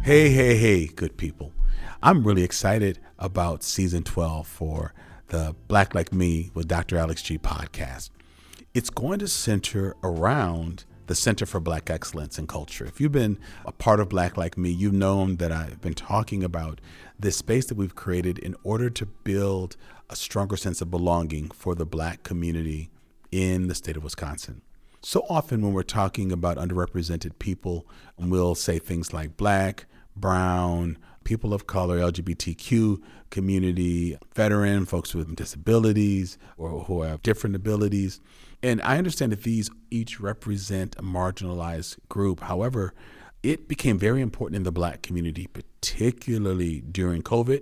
Hey, good people. I'm really excited about season 12 for the Black Like Me with Dr. Alex G podcast. It's going to center around the Center for Black Excellence in Culture. If you've been a part of Black Like Me, you've known that I've been talking about this space that we've created in order to build a stronger sense of belonging for the Black community in the state of Wisconsin. So often when we're talking about underrepresented people, we'll say things like Black, brown, people of color, LGBTQ community, veteran, folks with disabilities or who have different abilities. And I understand that these each represent a marginalized group. However, it became very important in the Black community, particularly during COVID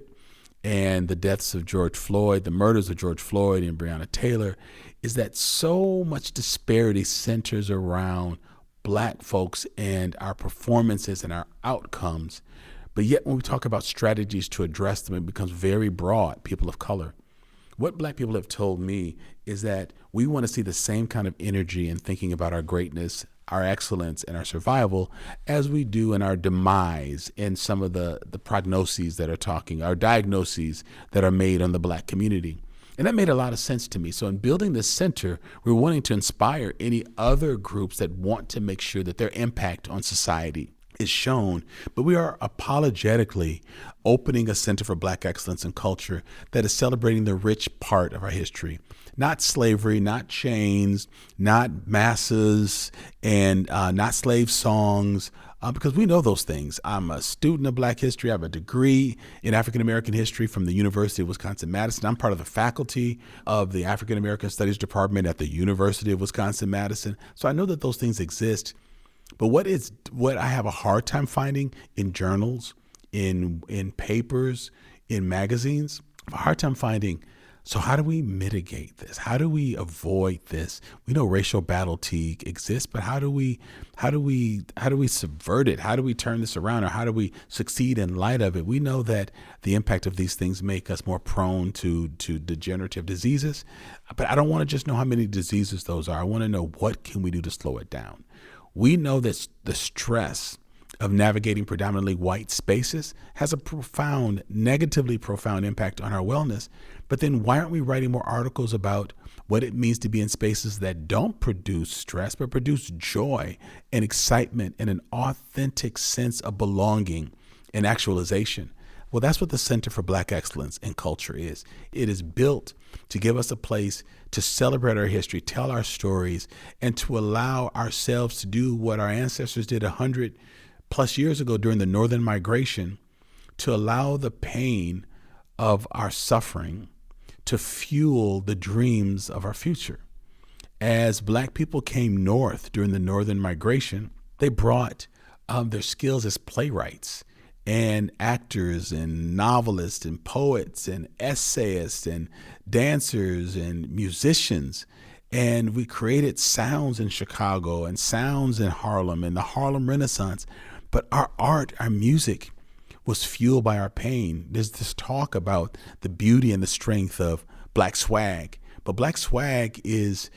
and the deaths of George Floyd, the murders of George Floyd and Breonna Taylor, is that so much disparity centers around Black folks and our performances and our outcomes. But yet when we talk about strategies to address them, it becomes very broad, people of color. What Black people have told me is that we want to see the same kind of energy in thinking about our greatness, our excellence, and our survival as we do in our demise in some of the prognoses that are talking, our diagnoses that are made on the Black community. And that made a lot of sense to me. So in building this center, we're wanting to inspire any other groups that want to make sure that their impact on society is shown, but we are apologetically opening a Center for Black Excellence in Culture that is celebrating the rich part of our history, not slavery, not chains, not masses, and not slave songs, because we know those things. I'm a student of Black history. I have a degree in African American history from the University of Wisconsin-Madison. I'm part of the faculty of the African American Studies Department at the University of Wisconsin-Madison. So I know that those things exist. But what I have a hard time finding in journals, in papers, in magazines, I have a hard time finding, so how do we mitigate this? How do we avoid this? We know racial battlety exists, but how do we subvert it? How do we turn this around, or how do we succeed in light of it? We know that the impact of these things make us more prone to degenerative diseases, but I don't want to just know how many diseases those are. I want to know what can we do to slow it down. We know that the stress of navigating predominantly white spaces has a negatively profound impact on our wellness. But then why aren't we writing more articles about what it means to be in spaces that don't produce stress, but produce joy and excitement and an authentic sense of belonging and actualization? Well, that's what the Center for Black Excellence in Culture is. It is built to give us a place to celebrate our history, tell our stories, and to allow ourselves to do what our ancestors did 100 plus years ago during the Northern Migration, to allow the pain of our suffering to fuel the dreams of our future. As Black people came north during the Northern Migration, they brought their skills as playwrights and actors and novelists and poets and essayists and dancers and musicians. And we created sounds in Chicago and sounds in Harlem and the Harlem Renaissance. But our art, our music was fueled by our pain. There's this talk about the beauty and the strength of Black swag, but Black swag is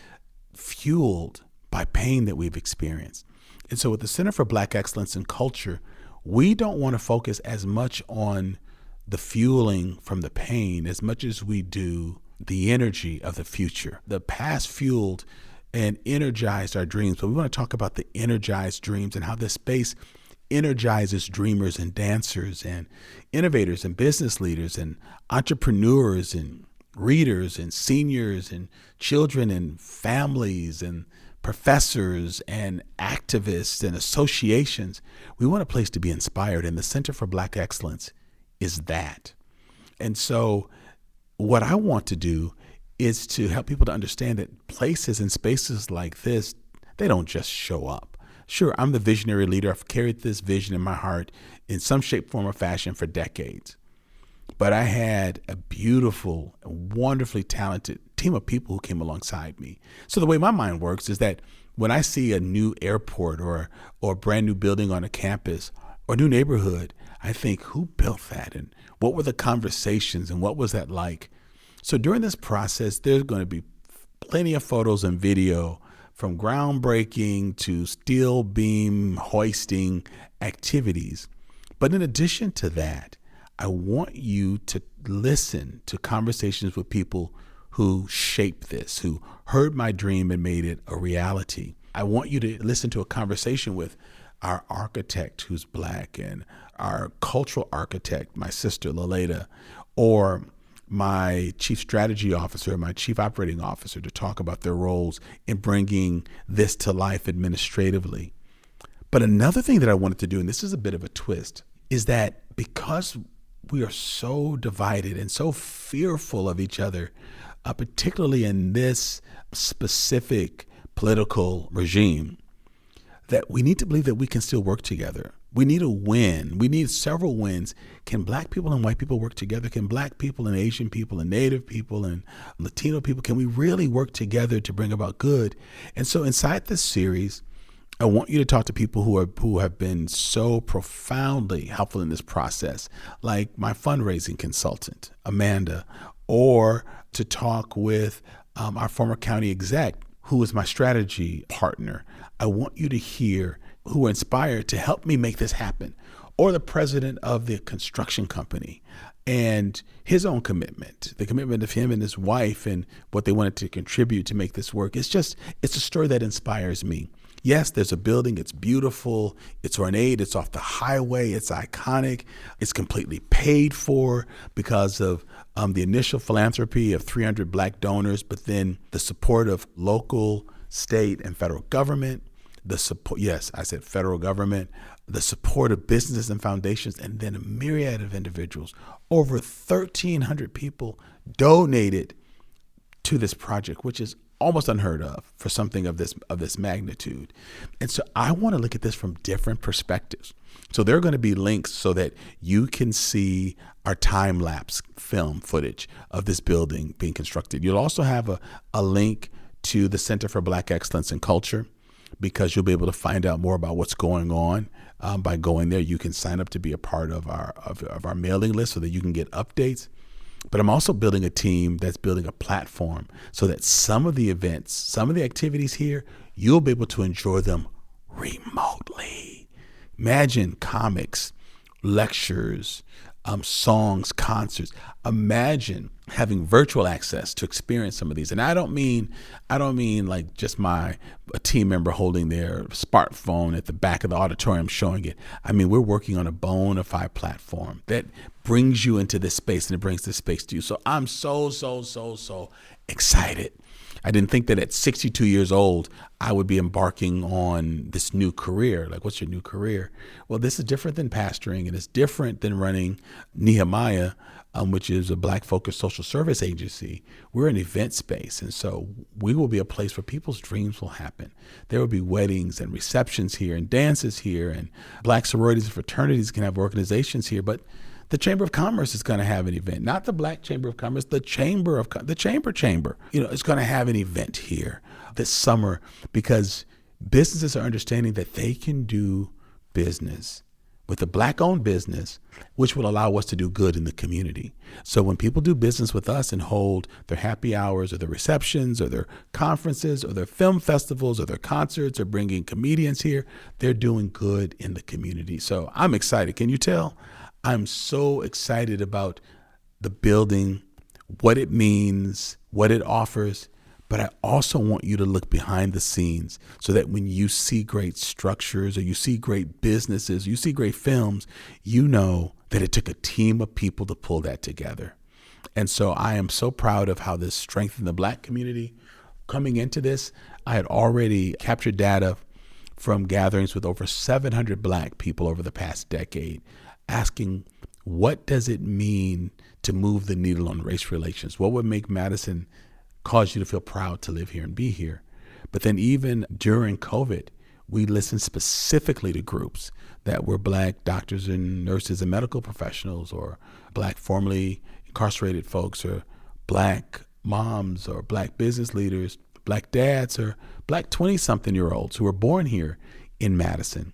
fueled by pain that we've experienced. And so with the Center for Black Excellence in Culture, we don't want to focus as much on the fueling from the pain as much as we do the energy of the future. The past fueled and energized our dreams, but we want to talk about the energized dreams and how this space energizes dreamers and dancers and innovators and business leaders and entrepreneurs and readers and seniors and children and families and professors and activists and associations. We want a place to be inspired, and the Center for Black Excellence is that. And so what I want to do is to help people to understand that places and spaces like this, they don't just show up. Sure, I'm the visionary leader. I've carried this vision in my heart in some shape, form, or fashion for decades. But I had a beautiful, wonderfully talented team of people who came alongside me. So the way my mind works is that when I see a new airport or a brand new building on a campus or a new neighborhood, I think, who built that? And what were the conversations? And what was that like? So during this process, there's going to be plenty of photos and video from groundbreaking to steel beam hoisting activities. But in addition to that, I want you to listen to conversations with people who shaped this, who heard my dream and made it a reality. I want you to listen to a conversation with our architect who's Black, and our cultural architect, my sister Laleda, or my chief strategy officer, my chief operating officer, to talk about their roles in bringing this to life administratively. But another thing that I wanted to do, and this is a bit of a twist, is that because we are so divided and so fearful of each other, particularly in this specific political regime, that we need to believe that we can still work together. We need a win. We need several wins. Can Black people and white people work together? Can Black people and Asian people and Native people and Latino people, can we really work together to bring about good? And so inside this series, I want you to talk to people who have been so profoundly helpful in this process, like my fundraising consultant, Amanda, or to talk with our former county exec, who is my strategy partner. I want you to hear who are inspired to help me make this happen, or the president of the construction company and his own commitment, the commitment of him and his wife and what they wanted to contribute to make this work. It's a story that inspires me. Yes, there's a building. It's beautiful. It's ornate. It's off the highway. It's iconic. It's completely paid for because of the initial philanthropy of 300 Black donors, but then the support of local, state, and federal government. The support, yes, I said federal government, the support of businesses and foundations, and then a myriad of individuals. Over 1,300 people donated to this project, which is almost unheard of for something of this magnitude. And so I want to look at this from different perspectives. So there are going to be links so that you can see our time-lapse film footage of this building being constructed. You'll also have a link to the Center for Black Excellence in Culture, because you'll be able to find out more about what's going on by going there. You can sign up to be a part of our mailing list so that you can get updates. But I'm also building a team that's building a platform so that some of the events, some of the activities here, you'll be able to enjoy them remotely. Imagine comics, lectures, songs, concerts. Imagine having virtual access to experience some of these. And I don't mean like just a team member holding their smartphone at the back of the auditorium showing it. I mean, we're working on a bona fide platform that brings you into this space, and it brings this space to you. So I'm so excited. I didn't think that at 62 years old, I would be embarking on this new career. Like, what's your new career? Well, this is different than pastoring, and it's different than running Nehemiah, which is a Black-focused social service agency. We're an event space, and so we will be a place where people's dreams will happen. There will be weddings and receptions here and dances here, and Black sororities and fraternities can have organizations here, but the Chamber of Commerce is going to have an event, not the Black Chamber of Commerce, the Chamber, is going to have an event here this summer, because businesses are understanding that they can do business with a Black-owned business, which will allow us to do good in the community. So when people do business with us and hold their happy hours or their receptions or their conferences or their film festivals or their concerts or bringing comedians here, they're doing good in the community. So I'm excited. Can you tell? I'm so excited about the building, what it means, what it offers, but I also want you to look behind the scenes so that when you see great structures or you see great businesses, you see great films, you know that it took a team of people to pull that together. And so I am so proud of how this strengthened the Black community. Coming into this, I had already captured data from gatherings with over 700 Black people over the past decade, asking, what does it mean to move the needle on race relations? What would make Madison cause you to feel proud to live here and be here? But then even during COVID, we listened specifically to groups that were Black doctors and nurses and medical professionals, or Black formerly incarcerated folks, or Black moms, or Black business leaders, Black dads, or Black 20-something-year-olds who were born here in Madison.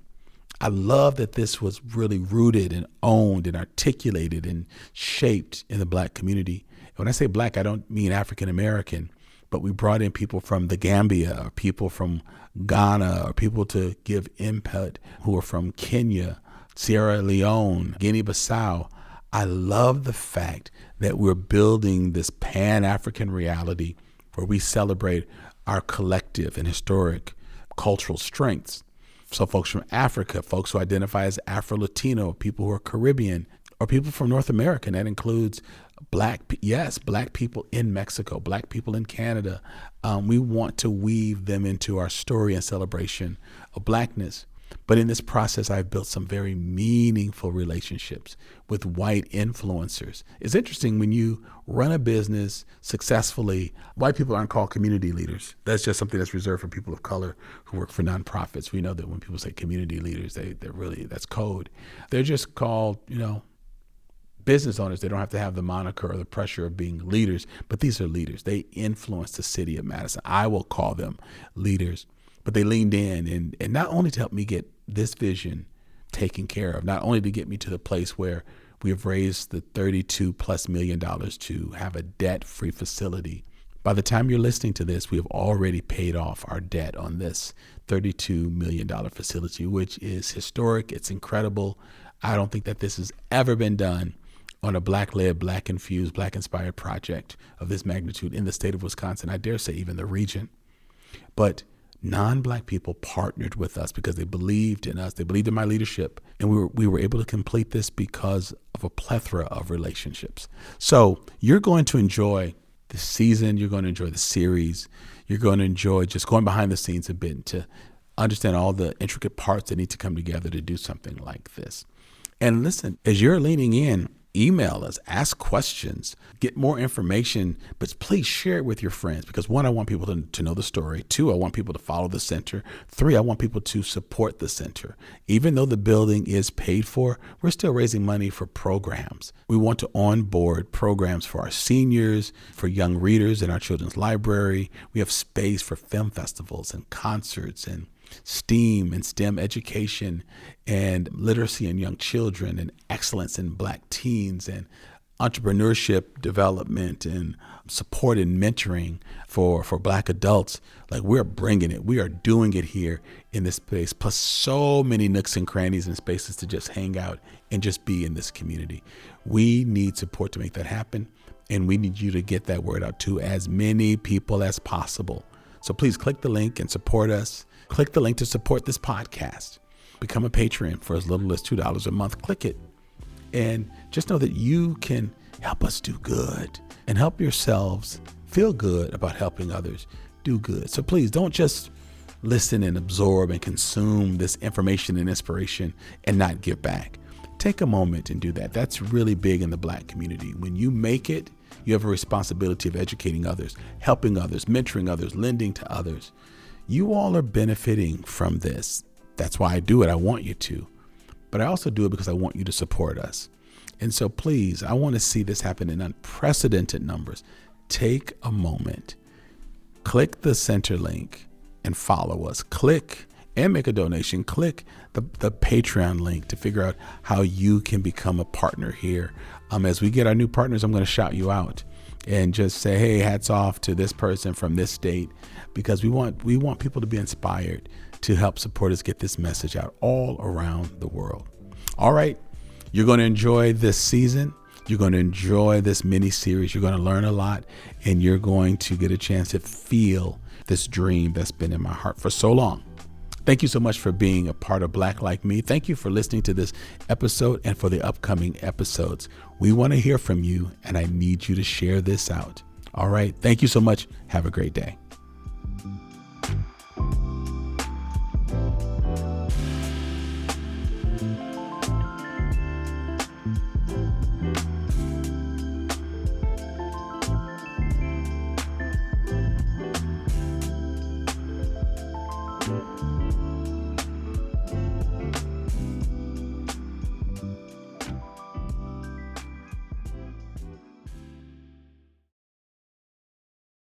I love that this was really rooted and owned and articulated and shaped in the Black community. When I say Black, I don't mean African American, but we brought in people from the Gambia, or people from Ghana, or people to give input who are from Kenya, Sierra Leone, Guinea-Bissau. I love the fact that we're building this Pan-African reality where we celebrate our collective and historic cultural strengths. So folks from Africa, folks who identify as Afro-Latino, people who are Caribbean, or people from North America, and that includes Black people in Mexico, Black people in Canada. We want to weave them into our story and celebration of Blackness. But in this process, I've built some very meaningful relationships with white influencers. It's interesting when you run a business successfully, white people aren't called community leaders. That's just something that's reserved for people of color who work for nonprofits. We know that when people say community leaders, they're really, that's code. They're just called, business owners. They don't have to have the moniker or the pressure of being leaders, but these are leaders. They influence the city of Madison. I will call them leaders. But they leaned in and not only to help me get this vision taken care of, not only to get me to the place where we have raised the $32+ million to have a debt-free facility. By the time you're listening to this, we have already paid off our debt on this $32 million facility, which is historic. It's incredible. I don't think that this has ever been done on a Black-led, Black-infused, Black-inspired project of this magnitude in the state of Wisconsin. I dare say even the region. But non-Black people partnered with us because they believed in us. They believed in my leadership. And we were able to complete this because of a plethora of relationships. So you're going to enjoy the season. You're going to enjoy the series. You're going to enjoy just going behind the scenes a bit and to understand all the intricate parts that need to come together to do something like this. And listen, as you're leaning in, email us, ask questions, get more information, but please share it with your friends because 1, I want people to know the story. 2, I want people to follow the center. 3, I want people to support the center. Even though the building is paid for, we're still raising money for programs. We want to onboard programs for our seniors, for young readers in our children's library. We have space for film festivals and concerts and STEAM and STEM education and literacy in young children and excellence in Black teens and entrepreneurship development and support and mentoring for Black adults. Like, we're bringing it. We are doing it here in this space, plus so many nooks and crannies and spaces to just hang out and just be in this community. We need support to make that happen, and we need you to get that word out to as many people as possible. So please click the link and support us. Click the link to support this podcast. Become a patron for as little as $2 a month. Click it. And just know that you can help us do good and help yourselves feel good about helping others do good. So please don't just listen and absorb and consume this information and inspiration and not give back. Take a moment and do that. That's really big in the Black community. When you make it, you have a responsibility of educating others, helping others, mentoring others, lending to others. You all are benefiting from this. That's why I do it. I want you to. But I also do it because I want you to support us. And so please, I want to see this happen in unprecedented numbers. Take a moment, click the center link and follow us. Click and make a donation. Click the Patreon link to figure out how you can become a partner here. As we get our new partners, I'm going to shout you out and just say, hey, hats off to this person from this state, because we want people to be inspired to help support us get this message out all around the world. All right. You're going to enjoy this season. You're going to enjoy this mini series. You're going to learn a lot, and you're going to get a chance to feel this dream that's been in my heart for so long. Thank you so much for being a part of Black Like Me. Thank you for listening to this episode and for the upcoming episodes. We want to hear from you, and I need you to share this out. All right. Thank you so much. Have a great day.